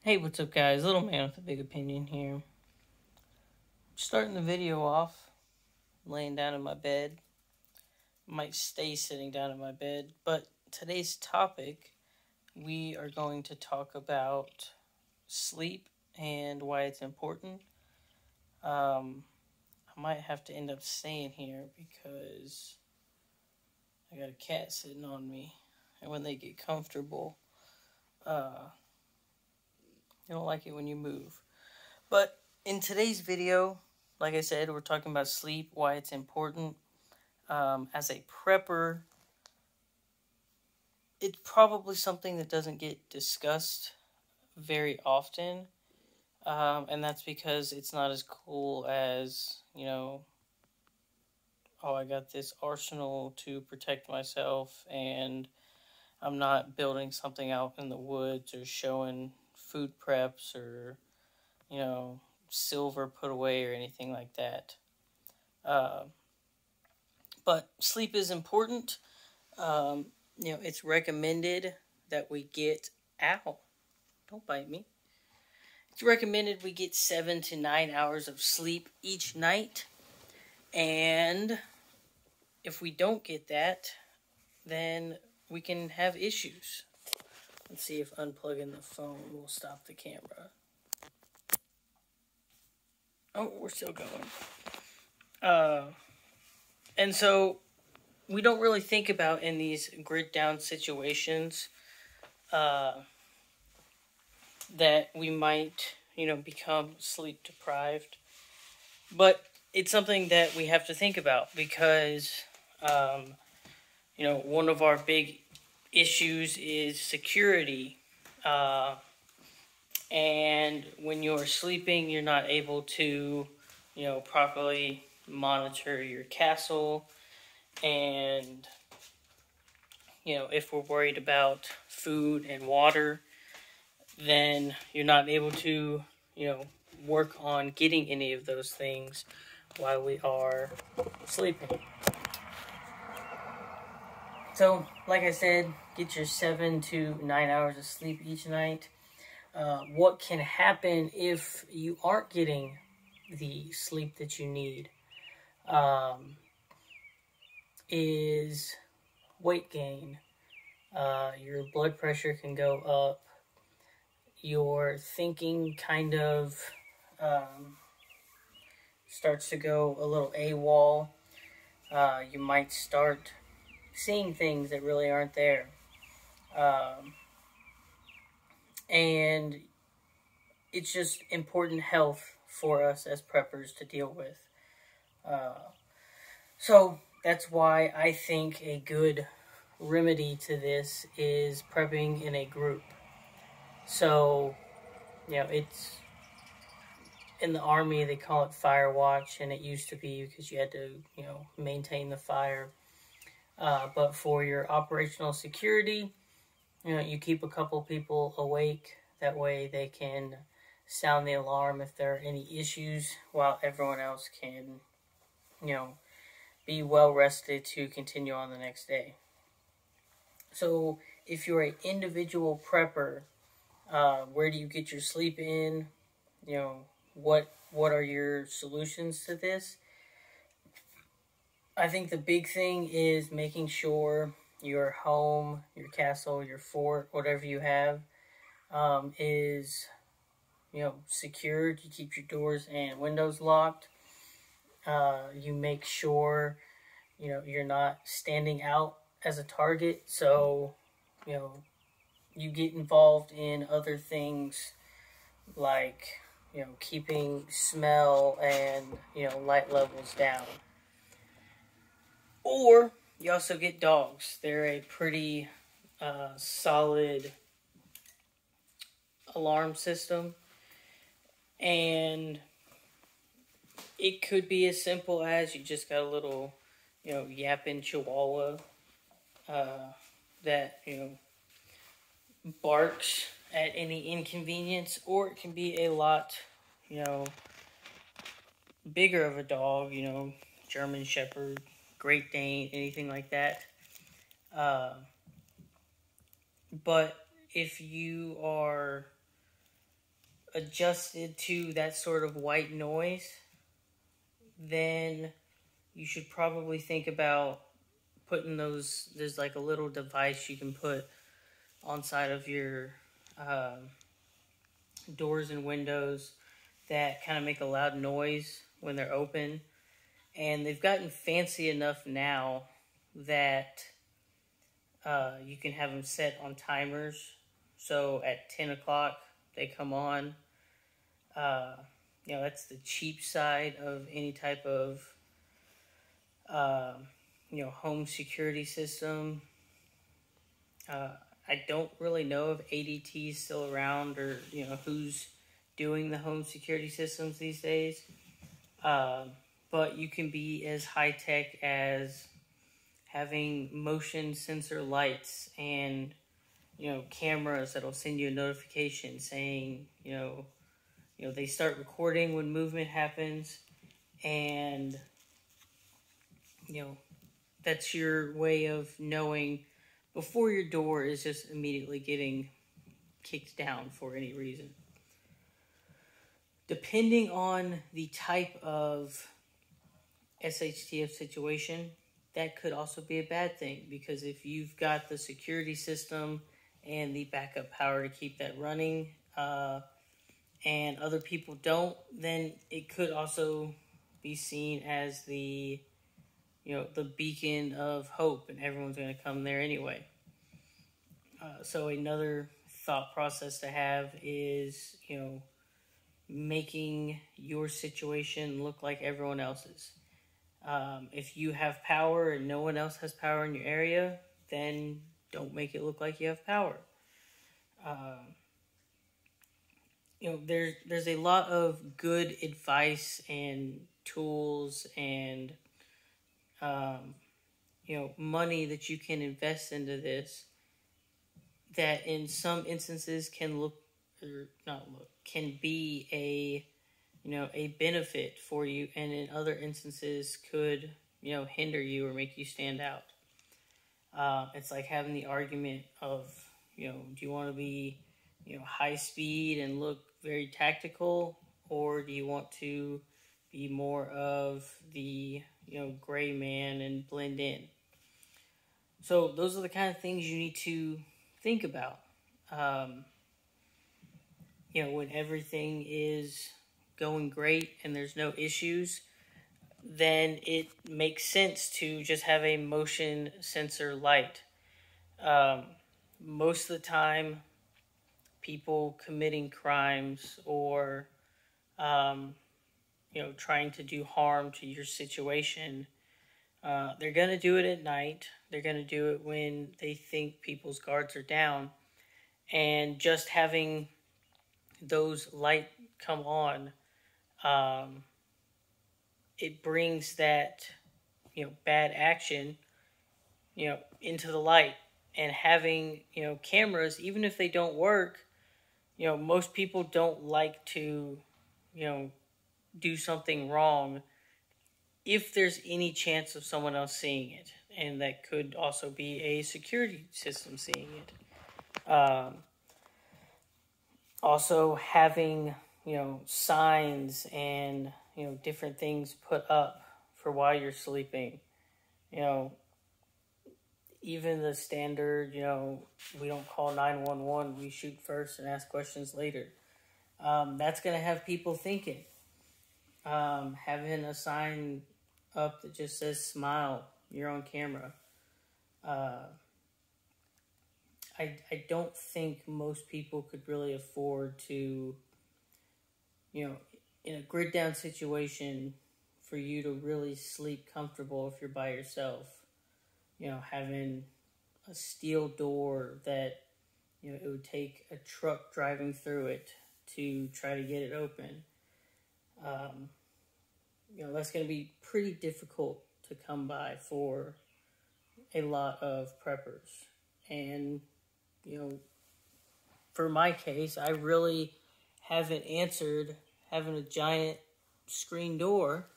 Hey, what's up, guys? Little man with a big opinion here. Starting the video off, laying down in my bed. Might stay sitting down in my bed, but today's topic, we are going to talk about sleep and why it's important. I might have to end up staying here because I got a cat sitting on me, and when they get comfortable, they don't like it when you move. But in today's video, like I said, we're talking about sleep, why it's important. As a prepper, it's probably something that doesn't get discussed very often. And that's because it's not as cool as, oh, I got this arsenal to protect myself, and I'm not building something out in the woods or showing food preps or, silver put away or anything like that. Uh, but sleep is important. Um, it's recommended that we get, ow, don't bite me. It's recommended we get 7 to 9 hours of sleep each night. And if we don't get that, then we can have issues. Let's see if unplugging the phone will stop the camera. Oh, we're still going. And so we don't really think about in these grid down situations that we might, become sleep deprived. But it's something that we have to think about because, one of our big issues is security. And when you're sleeping, you're not able to, properly monitor your castle. And, if we're worried about food and water, then you're not able to, work on getting any of those things while we are sleeping. So, like I said, get your 7 to 9 hours of sleep each night. What can happen if you aren't getting the sleep that you need is weight gain. Your blood pressure can go up. Your thinking kind of starts to go a little AWOL. You might start seeing things that really aren't there. And it's just important health for us as preppers to deal with. So that's why I think a good remedy to this is prepping in a group. So, it's in the Army, they call it fire watch, and it used to be because you had to, maintain the fire. But for your operational security, you keep a couple people awake. That way they can sound the alarm if there are any issues, while everyone else can, be well rested to continue on the next day. So if you're an individual prepper, where do you get your sleep in? What are your solutions to this? I think the big thing is making sure your home, your castle, your fort, whatever you have, is, secured. You keep your doors and windows locked. You make sure, you're not standing out as a target. So, you get involved in other things like, keeping smell and, light levels down. Or you also get dogs. They're a pretty solid alarm system. And it could be as simple as you just got a little, yapping chihuahua that, barks at any inconvenience. Or it can be a lot, bigger of a dog, German Shepherd, Great Dane, anything like that. But if you are adjusted to that sort of white noise, then you should probably think about putting those. There's like a little device you can put on side of your doors and windows that kind of make a loud noise when they're open. And they've gotten fancy enough now that you can have them set on timers. So at 10 o'clock, they come on. That's the cheap side of any type of, home security system. I don't really know if ADT is still around or, who's doing the home security systems these days. But you can be as high tech as having motion sensor lights and, cameras that'll send you a notification saying, they start recording when movement happens, and, that's your way of knowing before your door is just immediately getting kicked down for any reason. Depending on the type of SHTF situation, that could also be a bad thing, because if you've got the security system and the backup power to keep that running, and other people don't, then it could also be seen as the beacon of hope, and everyone's going to come there anyway. So another thought process to have is, making your situation look like everyone else's. If you have power and no one else has power in your area, then don't make it look like you have power. There's a lot of good advice and tools and money that you can invest into this, that in some instances can be a benefit for you, and in other instances could, hinder you or make you stand out. It's like having the argument of, do you want to be, high speed and look very tactical, or do you want to be more of the, gray man and blend in? So those are the kind of things you need to think about. When everything is going great and there's no issues, then it makes sense to just have a motion sensor light. Most of the time, people committing crimes or, trying to do harm to your situation, they're going to do it at night. They're going to do it when they think people's guards are down. And just having those light come on, it brings that, bad action, into the light. And having, cameras, even if they don't work, most people don't like to, do something wrong if there's any chance of someone else seeing it. And that could also be a security system seeing it. Also having, signs and, different things put up for while you're sleeping. Even the standard, we don't call 911, we shoot first and ask questions later. That's going to have people thinking. Having a sign up that just says smile, you're on camera. I don't think most people could really afford to, in a grid down situation, for you to really sleep comfortable if you're by yourself. Having a steel door that, it would take a truck driving through it to try to get it open. That's going to be pretty difficult to come by for a lot of preppers. And, for my case, I really haven't answered having a giant screen door,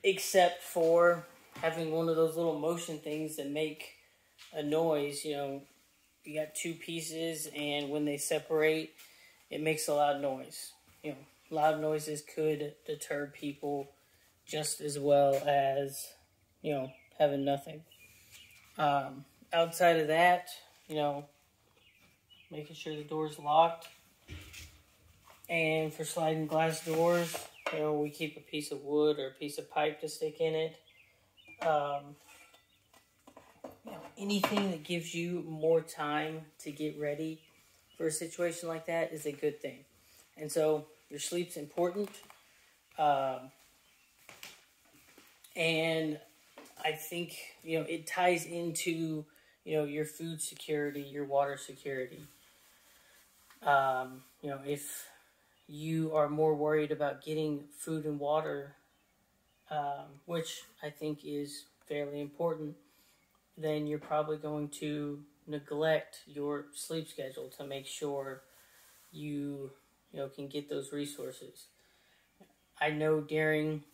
except for having one of those little motion things that make a noise. You got two pieces, and when they separate, it makes a lot of noise. Loud noises could deter people just as well as, having nothing. Outside of that, making sure the door's locked. And for sliding glass doors, we keep a piece of wood or a piece of pipe to stick in it. Anything that gives you more time to get ready for a situation like that is a good thing. And so your sleep's important. And I think, it ties into, your food security, your water security. If you are more worried about getting food and water, which I think is fairly important, then you're probably going to neglect your sleep schedule to make sure you can get those resources. I know during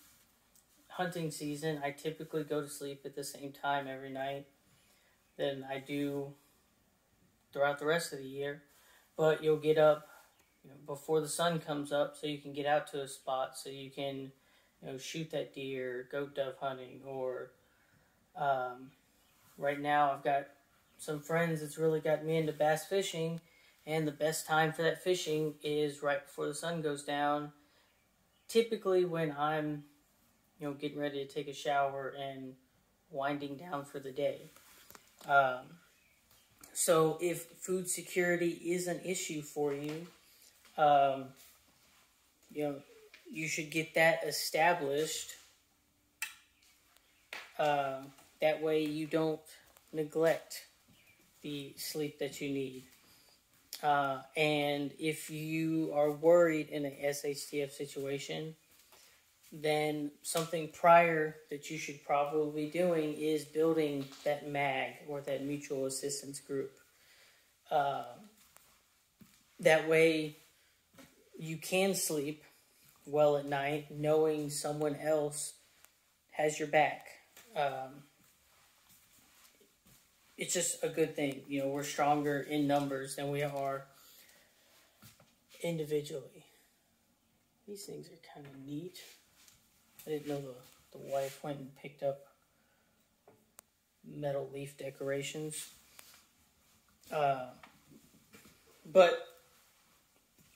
hunting season, I typically go to sleep at the same time every night than I do throughout the rest of the year. But you'll get up before the sun comes up so you can get out to a spot so you can shoot that deer, go dove hunting, or right now I've got some friends that's really got me into bass fishing, and the best time for that fishing is right before the sun goes down, typically when I'm getting ready to take a shower and winding down for the day. So if food security is an issue for you, you should get that established. That way you don't neglect the sleep that you need. And if you are worried in an SHTF situation, then something prior that you should probably be doing is building that MAG, or that mutual assistance group. That way you can sleep well at night knowing someone else has your back. It's just a good thing. We're stronger in numbers than we are individually. These things are kind of neat. I didn't know the wife went and picked up metal leaf decorations. But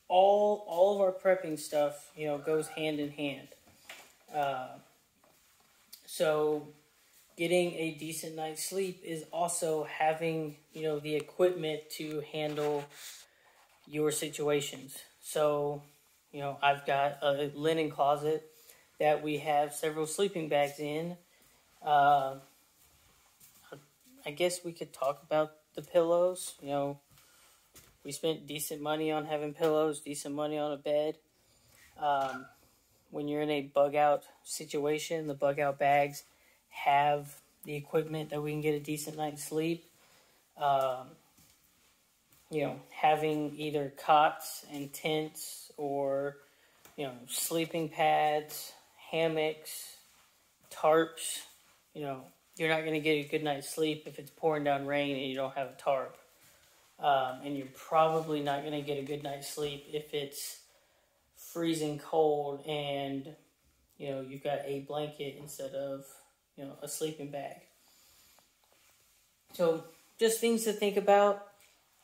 all of our prepping stuff, goes hand in hand. So getting a decent night's sleep is also having, the equipment to handle your situations. So, I've got a linen closet that we have several sleeping bags in. I guess we could talk about the pillows. We spent decent money on having pillows, decent money on a bed. When you're in a bug out situation, the bug out bags have the equipment that we can get a decent night's sleep. Having either cots and tents, or, sleeping pads, hammocks, tarps. You're not going to get a good night's sleep if it's pouring down rain and you don't have a tarp. And you're probably not going to get a good night's sleep if it's freezing cold and, you've got a blanket instead of, a sleeping bag. So just things to think about.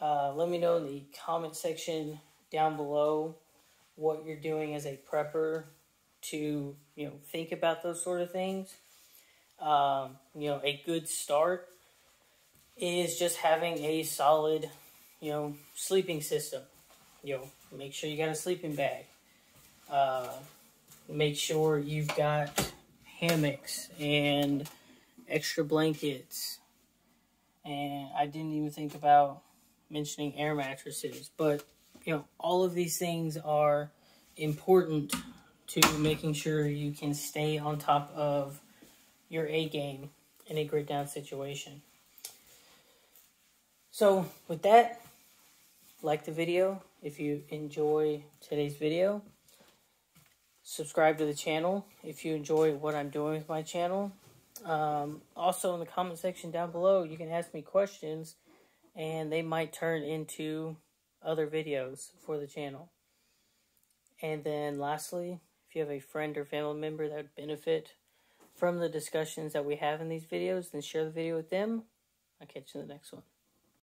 Let me know in the comment section down below what you're doing as a prepper to, think about those sort of things. A good start is just having a solid, sleeping system. Make sure you got a sleeping bag. Make sure you've got hammocks and extra blankets. And I didn't even think about mentioning air mattresses. But, all of these things are important to making sure you can stay on top of your A game in a grit down situation. So with that, like the video if you enjoy today's video. Subscribe to the channel if you enjoy what I'm doing with my channel. Also in the comment section down below, you can ask me questions and they might turn into other videos for the channel. And then lastly, if you have a friend or family member that would benefit from the discussions that we have in these videos, then share the video with them. I'll catch you in the next one.